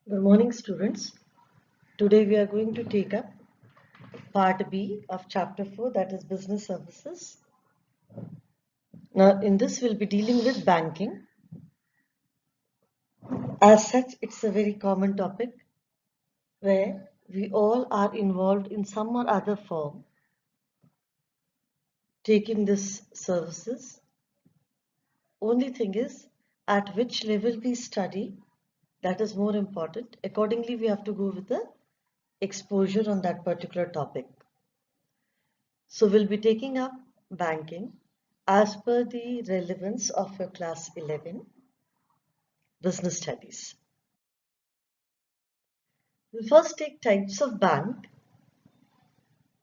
Good morning, students. Today we are going to take up part B of chapter 4, that is business services. Now, in this, we'll be dealing with banking. As such, it's a very common topic where we all are involved in some or other form taking this services. Only thing is, at which level we study, that is more important. Accordingly, we have to go with the exposure on that particular topic. So we'll be taking up banking as per the relevance of your class 11 business studies. We'll first take types of bank,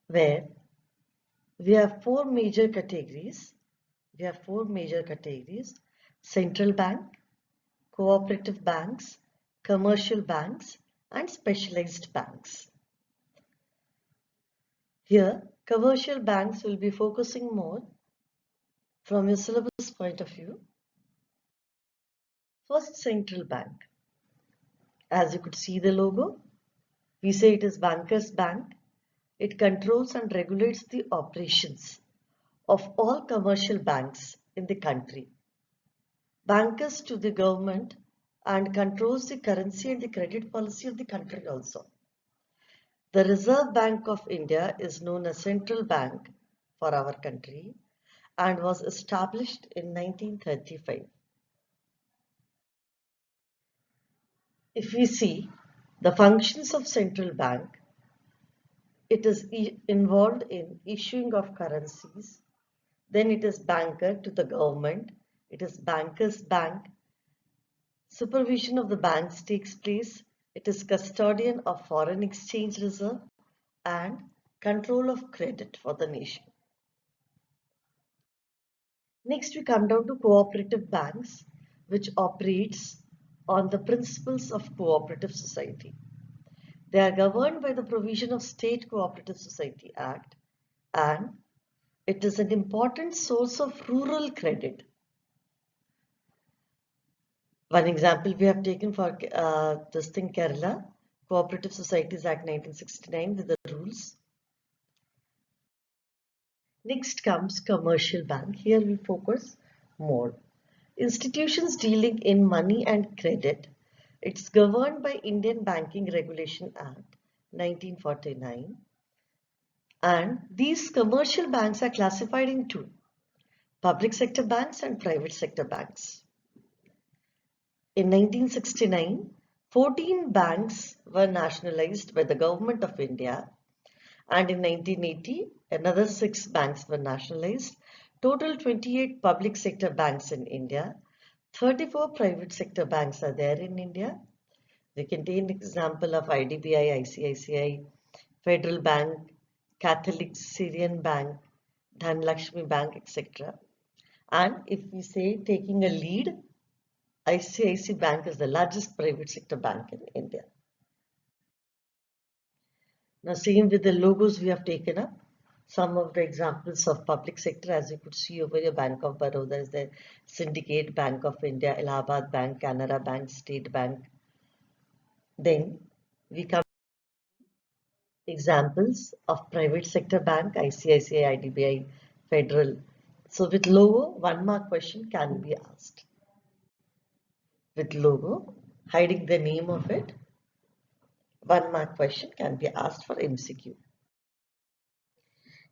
where we have four major categories. Central bank, cooperative banks, commercial banks, and specialized banks. Here, commercial banks will be focusing more from your syllabus point of view. First, central bank. As you could see the logo, we say it is Bankers Bank. It controls and regulates the operations of all commercial banks in the country. Bankers to the government and controls the currency and the credit policy of the country also. The Reserve Bank of India is known as central bank for our country and was established in 1935. If we see the functions of central bank, it is involved in issuing of currencies. Then it is banker to the government. It is Bankers Bank. Supervision of the banks takes place. It is custodian of foreign exchange reserve and control of credit for the nation. Next, we come down to cooperative banks, which operates on the principles of cooperative society. They are governed by the provision of State Cooperative Society Act, and it is an important source of rural credit. One example we have taken for this thing, Kerala, Cooperative Societies Act 1969 with the rules. Next comes commercial bank. Here we focus more. Institutions dealing in money and credit. It's governed by Indian Banking Regulation Act 1949. And these commercial banks are classified in two: public sector banks and private sector banks. In 1969, 14 banks were nationalized by the government of India, and in 1980, another 6 banks were nationalized. Total 28 public sector banks in India, 34 private sector banks are there in India. They contain example of IDBI, ICICI, Federal Bank, Catholic Syrian Bank, Dhanlakshmi Bank, etc. And if we say taking a lead, ICICI Bank is the largest private sector bank in India. Now, same with the logos we have taken up. Some of the examples of public sector, as you could see over here, Bank of Baroda is the Syndicate, Bank of India, Allahabad Bank, Canara Bank, State Bank. Then we come to examples of private sector bank, ICICI, IDBI, Federal. So with logo, 1 mark question can be asked. With logo, hiding the name of it, 1 mark question can be asked for MCQ.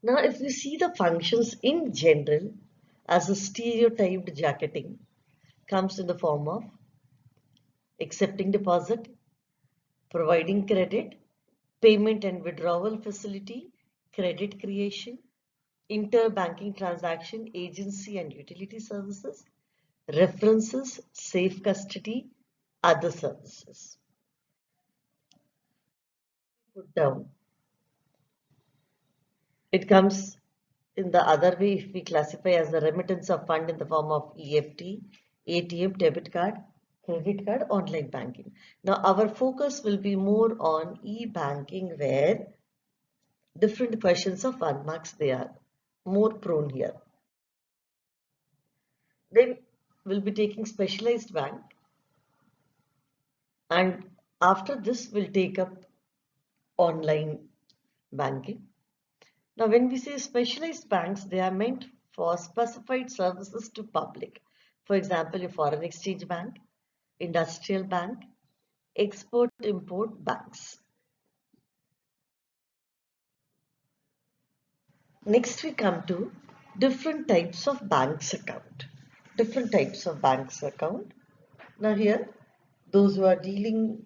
Now, if we see the functions in general as a stereotyped jacketing, comes in the form of accepting deposit, providing credit, payment and withdrawal facility, credit creation, interbanking transaction, agency and utility services, references, safe custody, other services. Put down. It comes in the other way if we classify as the remittance of fund in the form of EFT, ATM, debit card, credit card, online banking. Now our focus will be more on e-banking, where different questions of 1 marks they are more prone here. Then we'll be taking specialized bank, and After this, we'll take up online banking. Now, when we say specialized banks, they are meant for specified services to public. For example, a foreign exchange bank, industrial bank, export-import banks. Next, we come to different types of banks account. Different types of banks account. Now here, those who are dealing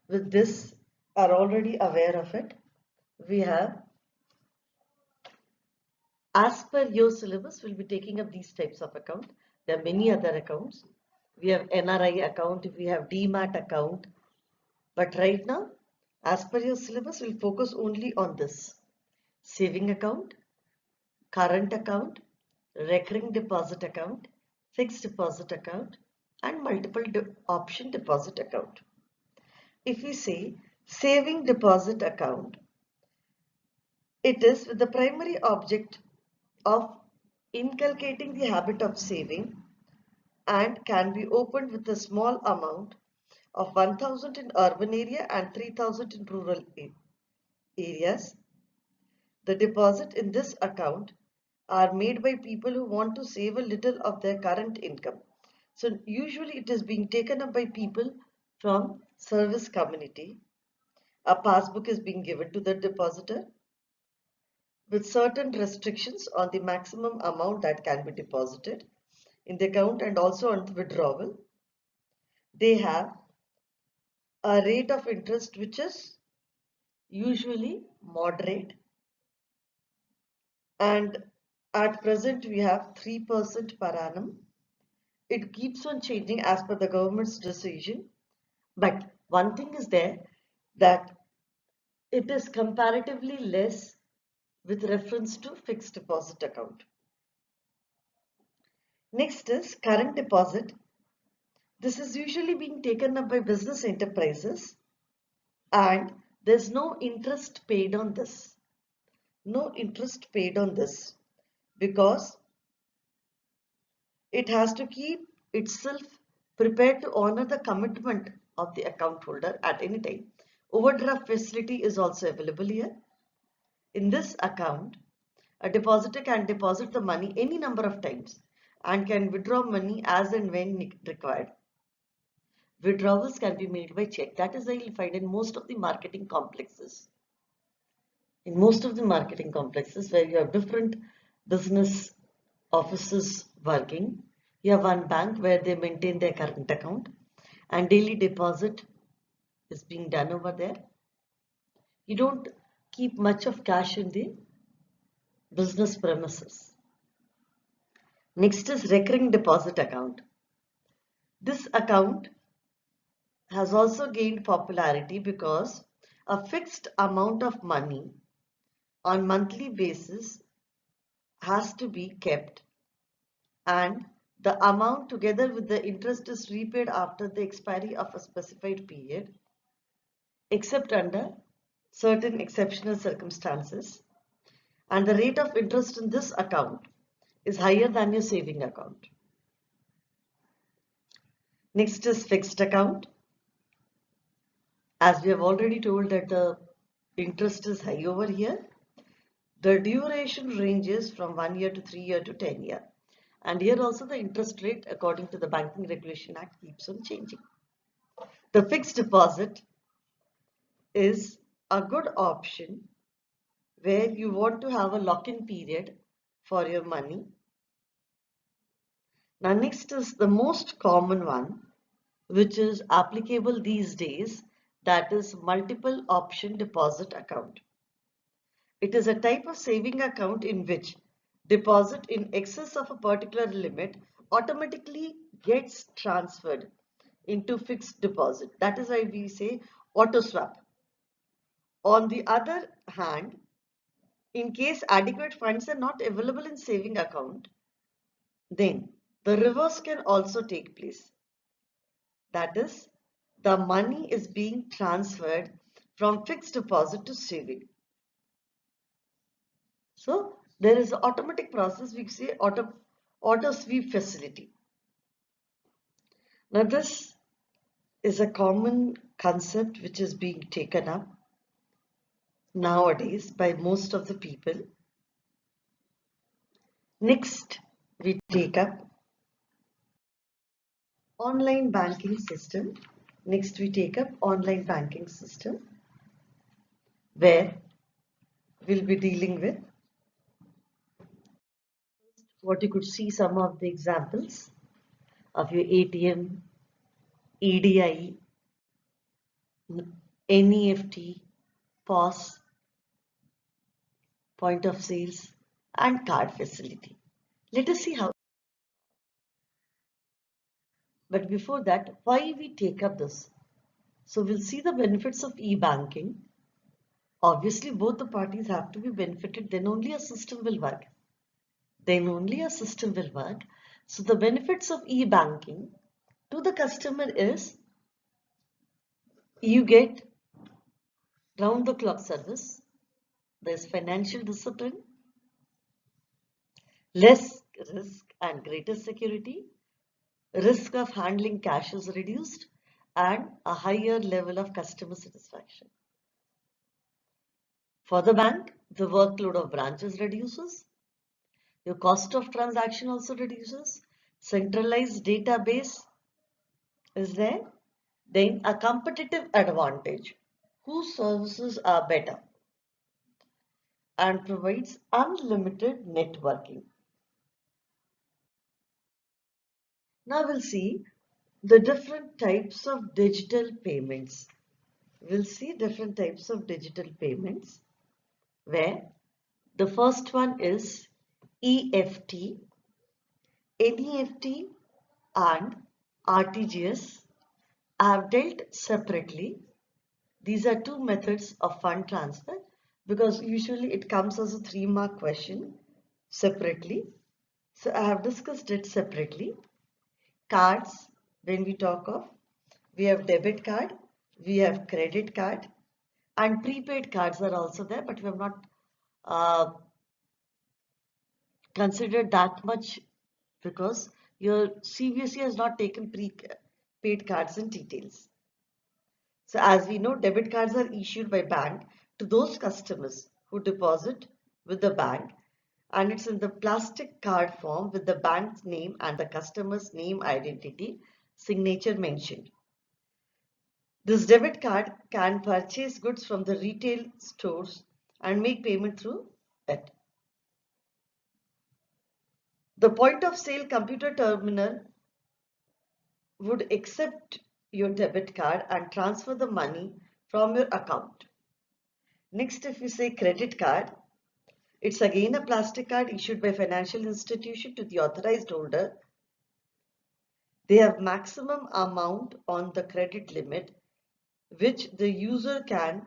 with this are already aware of it. We have, as per your syllabus, we'll be taking up these types of account. There are many other accounts. We have NRI account, we have DMAT account. But right now, as per your syllabus, we'll focus only on this. Saving account, current account, recurring deposit account, fixed deposit account, and multiple option deposit account. If we say saving deposit account, it is with the primary object of inculcating the habit of saving and can be opened with a small amount of 1,000 in urban area and 3,000 in rural areas. The deposit in this account are made by people who want to save a little of their current income. So usually it is being taken up by people from service community. A passbook is being given to the depositor with certain restrictions on the maximum amount that can be deposited in the account and also on the withdrawal. They have a rate of interest which is usually moderate, and at present we have 3% per annum. It keeps on changing as per the government's decision, but one thing is there, that it is comparatively less with reference to fixed deposit account. Next is current deposit. This is usually being taken up by business enterprises and there's no interest paid on this. No interest paid on this because it has to keep itself prepared to honor the commitment of the account holder at any time. Overdraft facility is also available here. In this account, a depositor can deposit the money any number of times and can withdraw money as and when required. Withdrawals can be made by check. That is why you'll find in most of the marketing complexes. In most of the marketing complexes where you have different business offices working, you have one bank where they maintain their current account and daily deposit is being done over there. You don't keep much of cash in the business premises. Next is recurring deposit account. This account has also gained popularity because a fixed amount of money on monthly basis has to be kept and the amount together with the interest is repaid after the expiry of a specified period except under certain exceptional circumstances, and the rate of interest in this account is higher than your saving account. Next is fixed account. As we have already told that the interest is high over here, the duration ranges from 1 year to 3 year to 10 year. And here also the interest rate according to the Banking Regulation Act keeps on changing. The fixed deposit is a good option where you want to have a lock-in period for your money. Now next is the most common one which is applicable these days, that is multiple option deposit account. It is a type of saving account in which deposit in excess of a particular limit automatically gets transferred into fixed deposit. That is why we say auto swap. On the other hand, in case adequate funds are not available in saving account, then the reverse can also take place. That is, the money is being transferred from fixed deposit to saving. So there is an automatic process, we say auto sweep facility. Now this is a common concept which is being taken up nowadays by most of the people. Next, we take up online banking system. Next, we take up online banking system, where we'll be dealing with what you could see some of the examples of your ATM, EDI, NEFT, POS, point of sales, and card facility. Let us see how. But before that, why we take up this? So we'll see the benefits of e-banking. Obviously, both the parties have to be benefited, then only a system will work. Then only a system will work. So the benefits of e-banking to the customer is you get round-the-clock service, there's financial discipline, less risk and greater security, risk of handling cash is reduced, and a higher level of customer satisfaction. For the bank, the workload of branches reduces, your cost of transaction also reduces, centralized database is there, then a competitive advantage, whose services are better, and provides unlimited networking. Now we'll see the different types of digital payments. We'll see different types of digital payments, where the first one is EFT, NEFT and RTGS are dealt separately. These are two methods of fund transfer because usually it comes as a 3-mark question separately. So I have discussed it separately. Cards, when we talk of, we have debit card, we have credit card, and prepaid cards are also there, but we have not considered that much because your CBSE has not taken prepaid cards in details. So as we know, debit cards are issued by bank to those customers who deposit with the bank, and it's in the plastic card form with the bank's name and the customer's name, identity, signature mentioned. This debit card can purchase goods from the retail stores and make payment through it. The point of sale computer terminal would accept your debit card and transfer the money from your account. Next, if we say credit card, it's again a plastic card issued by financial institution to the authorized holder. They have maximum amount on the credit limit which the user can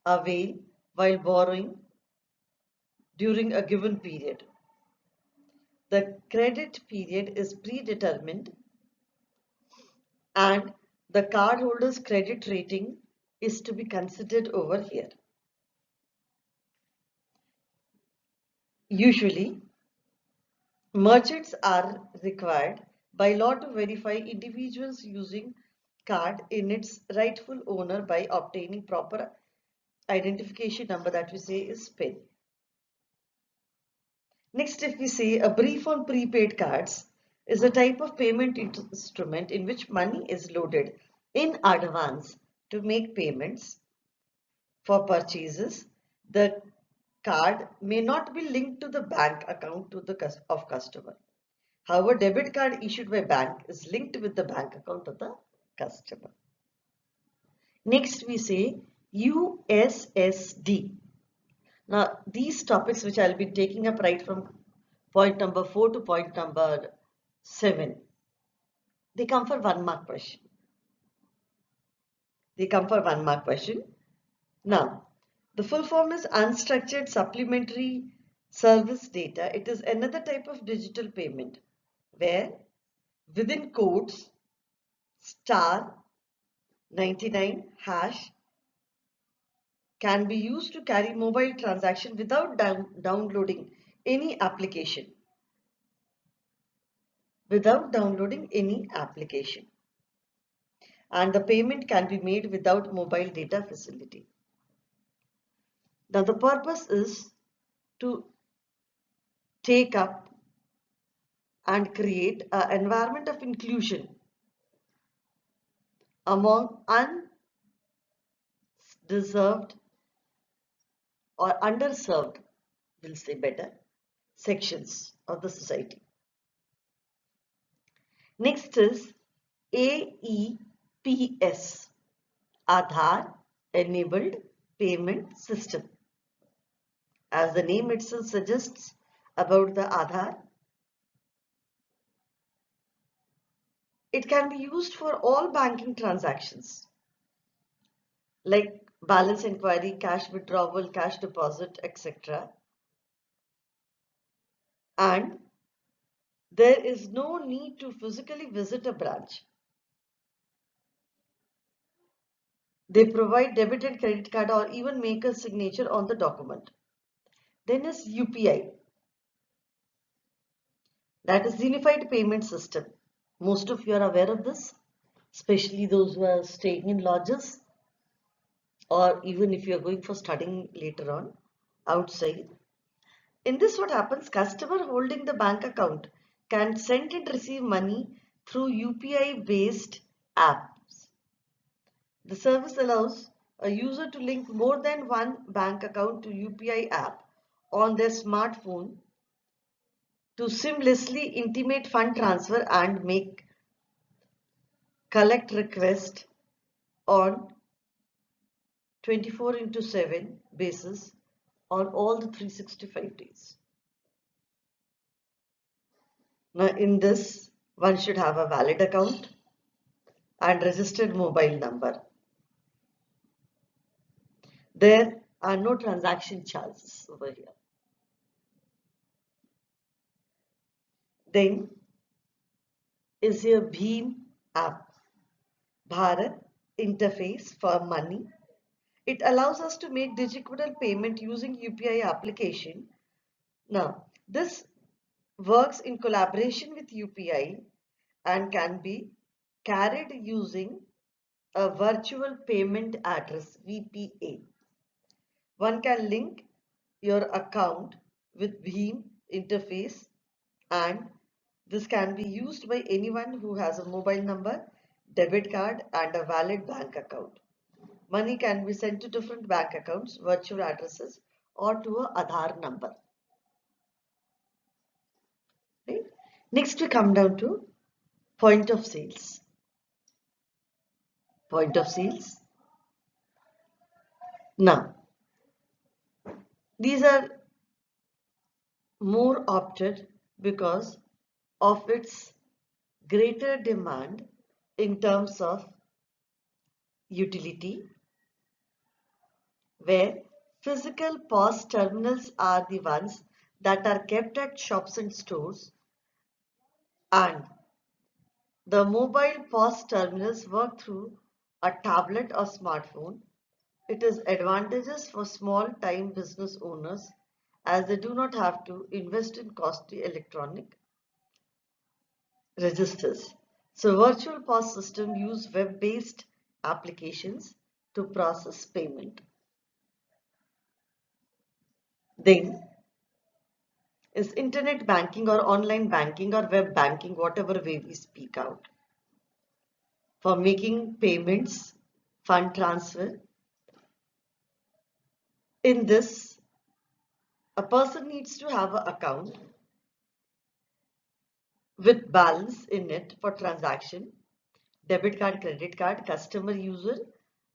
avail while borrowing during a given period. The credit period is predetermined and the cardholder's credit rating is to be considered over here. Usually, merchants are required by law to verify individuals using card in its rightful owner by obtaining proper identification number, that we say is PIN. Next, if we say a brief on prepaid cards is a type of payment instrument in which money is loaded in advance to make payments for purchases. The card may not be linked to the bank account of customer. However, debit card issued by bank is linked with the bank account of the customer. Next, we say USSD. Now, these topics which I'll be taking up right from point number 4 to point number 7, they come for 1-mark question. Now, the full form is unstructured supplementary service data. It is another type of digital payment where within codes *99# can be used to carry mobile transaction without downloading any application. and the payment can be made without mobile data facility. Now the purpose is to take up and create an environment of inclusion among undeserved or underserved, we'll say better, sections of the society. Next is AEPS, Aadhaar Enabled Payment System. As the name itself suggests about the Aadhaar, it can be used for all banking transactions like balance inquiry, cash withdrawal, cash deposit, etc. And there is no need to physically visit a branch. They provide debit and credit card or even make a signature on the document. Then is UPI, that is Unified Payment System. Most of you are aware of this, especially those who are staying in lodges, or even if you are going for studying later on outside. In this, what happens, customer holding the bank account can send and receive money through UPI based apps. The service allows a user to link more than one bank account to UPI app on their smartphone to seamlessly intimate fund transfer and make collect request on 24/7 basis on all the 365 days. Now in this, one should have a valid account and registered mobile number. There are no transaction charges over here. Then is your Bheem app, Bharat interface for money. It allows us to make digital payment using UPI application. Now, this works in collaboration with UPI and can be carried using a virtual payment address, VPA. One can link your account with Bheem interface, and this can be used by anyone who has a mobile number, debit card and a valid bank account. Money can be sent to different bank accounts, virtual addresses or to a Aadhaar number. Right? Next we come down to point of sales. Point of sales. Now, these are more opted because of its greater demand in terms of utility, where physical POS terminals are the ones that are kept at shops and stores, and the mobile POS terminals work through a tablet or smartphone. It is advantageous for small time business owners as they do not have to invest in costly electronic registers. So virtual POS system use web-based applications to process payment. Then is internet banking or online banking or web banking, whatever way we speak out. For making payments, fund transfer. In this, a person needs to have an account with balance in it for transaction, debit card, credit card, customer user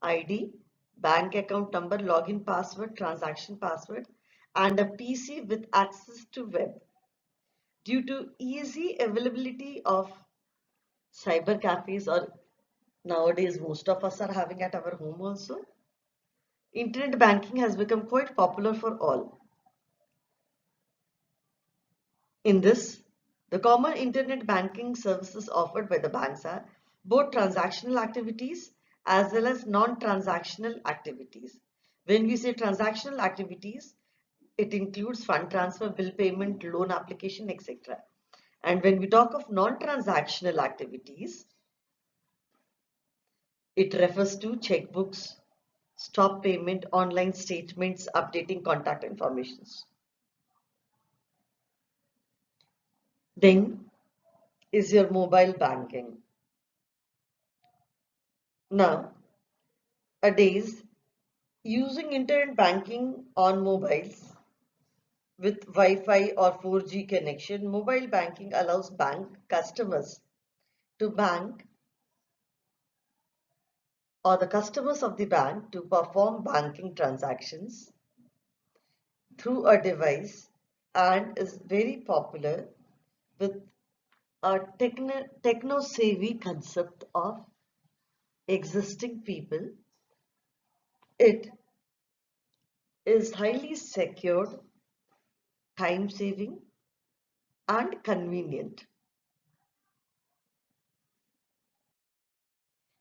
ID, bank account number, login password, transaction password, and a PC with access to web. Due to easy availability of cyber cafes, or nowadays most of us are having at our home also, internet banking has become quite popular for all. In this, the common internet banking services offered by the banks are both transactional activities as well as non-transactional activities. When we say transactional activities, it includes fund transfer, bill payment, loan application, etc. And when we talk of non-transactional activities, It refers to checkbooks, stop payment, online statements, updating contact informations. Then is your mobile banking. Nowadays, using internet banking on mobiles with Wi-Fi or 4G connection, mobile banking allows bank customers to bank or the customers of the bank to perform banking transactions through a device and is very popular with a techno-savvy concept of existing people. It is highly secured, time-saving, and convenient.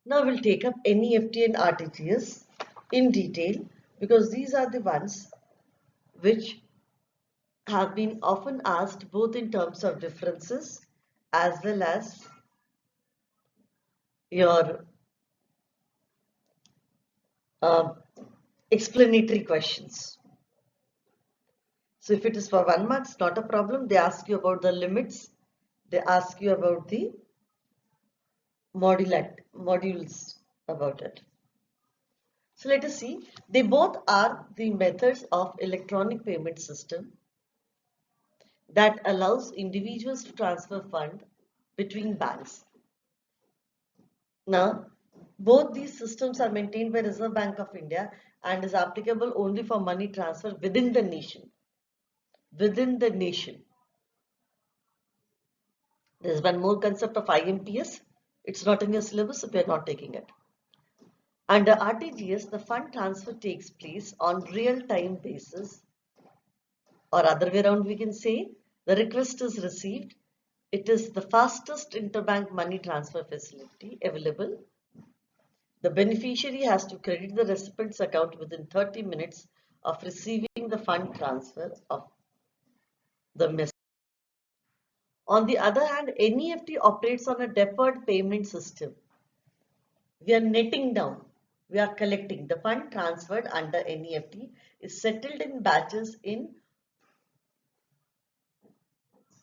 Now we'll take up NEFT and RTGS in detail because these are the ones which have been often asked both in terms of differences as well as your uh, explanatory questions. So if it is for 1 mark, it's not a problem. They ask you about the limits. They ask you about the modules about it. So let us see. They both are the methods of electronic payment system that allows individuals to transfer fund between banks. Now, both these systems are maintained by Reserve Bank of India and is applicable only for money transfer within the nation. Within the nation. There's one more concept of IMPS. It's not in your syllabus, so we are not taking it. Under RTGS, the fund transfer takes place on real-time basis, or other way around we can say, the request is received. It is the fastest interbank money transfer facility available. The beneficiary has to credit the recipient's account within 30 minutes of receiving the fund transfer of the message. On the other hand, NEFT operates on a deferred payment system. We are netting down. We are collecting. The fund transferred under NEFT is settled in batches in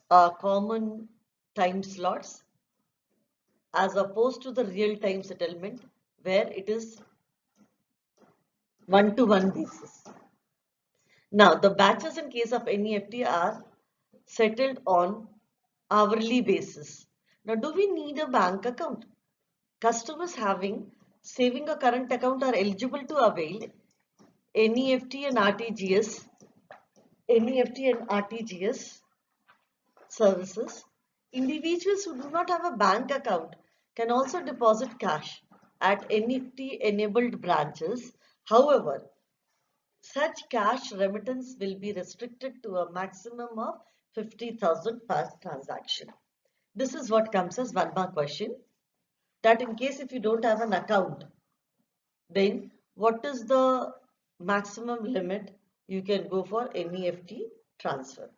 common time slots as opposed to the real-time settlement where it is one-to-one basis. Now, the batches in case of NEFT are settled on hourly basis. Now, do we need a bank account? Customers having saving a current account are eligible to avail NEFT and RTGS services. Individuals who do not have a bank account can also deposit cash at NEFT enabled branches. However, such cash remittance will be restricted to a maximum of 50,000 per transaction. This is what comes as 1 mark question. That in case if you don't have an account, then what is the maximum limit you can go for NEFT transfer?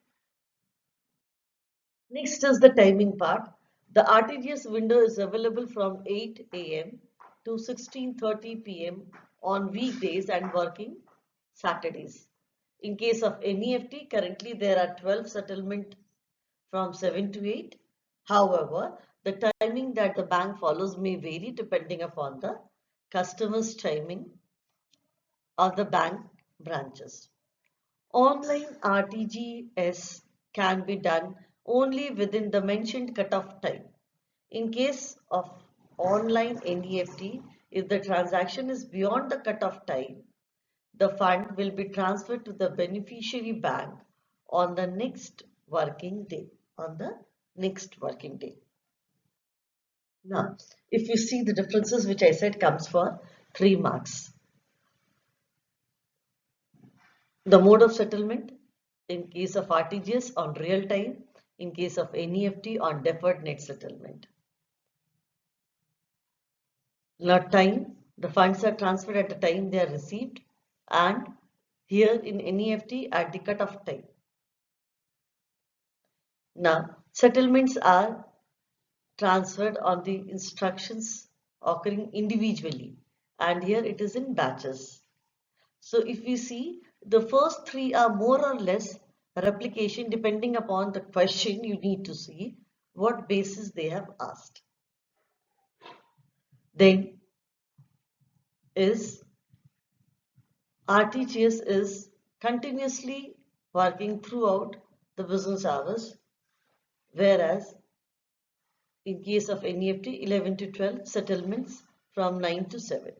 Next is the timing part. The RTGS window is available from 8 a.m. to 16:30 p.m. on weekdays and working Saturdays. In case of NEFT, currently there are 12 settlement from 7 to 8. However, the timing that the bank follows may vary depending upon the customer's timing of the bank branches. Online RTGS can be done only within the mentioned cutoff time. In case of online NEFT, if the transaction is beyond the cutoff time, the fund will be transferred to the beneficiary bank on the next working day. Now, if you see the differences which I said comes for 3 marks. The mode of settlement in case of RTGS on real time, in case of NEFT on deferred net settlement. Now time, the funds are transferred at the time they are received, and here in NEFT at the cutoff time. Now settlements are transferred on the instructions occurring individually, and here it is in batches. So if we see, the first three are more or less replication depending upon the question. You need to see what basis they have asked. Then is RTGS is continuously working throughout the business hours, whereas in case of NEFT, 11 to 12 settlements from 9 to 7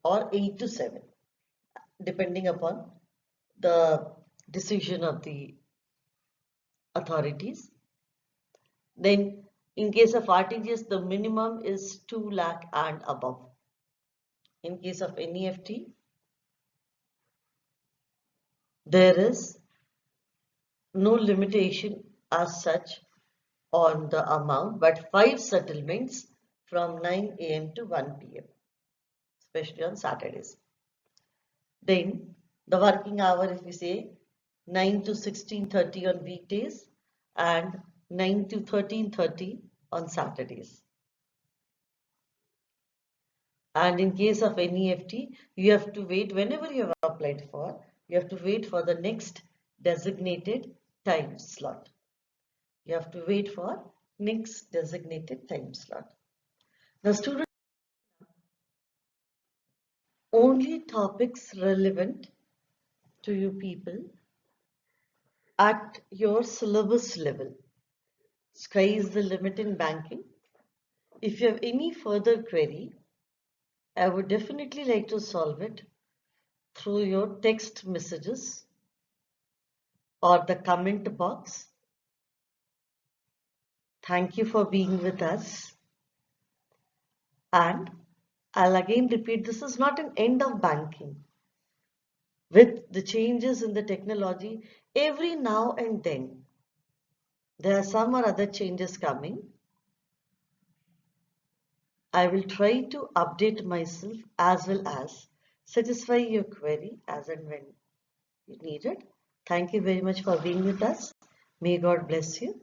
or 8 to 7, depending upon the decision of the authorities. Then in case of RTGS, the minimum is 2 lakh and above. In case of NEFT, there is no limitation as such on the amount, but 5 settlements from 9 a.m. to 1 p.m., especially on Saturdays. Then the working hour, if we say 9 to 16:30 on weekdays and 9 to 13:30 on Saturdays. And in case of NEFT, you have to wait whenever you have applied for, you have to wait for the next designated time slot. You have to wait for next designated time slot. Now, students, only topics relevant to you people at your syllabus level. Sky is the limit in banking. If you have any further query, I would definitely like to solve it through your text messages or the comment box. Thank you for being with us. And I'll again repeat, this is not an end of banking. With the changes in the technology, every now and then, there are some or other changes coming. I will try to update myself as well as satisfy your query as and when you need it. Thank you very much for being with us. May God bless you.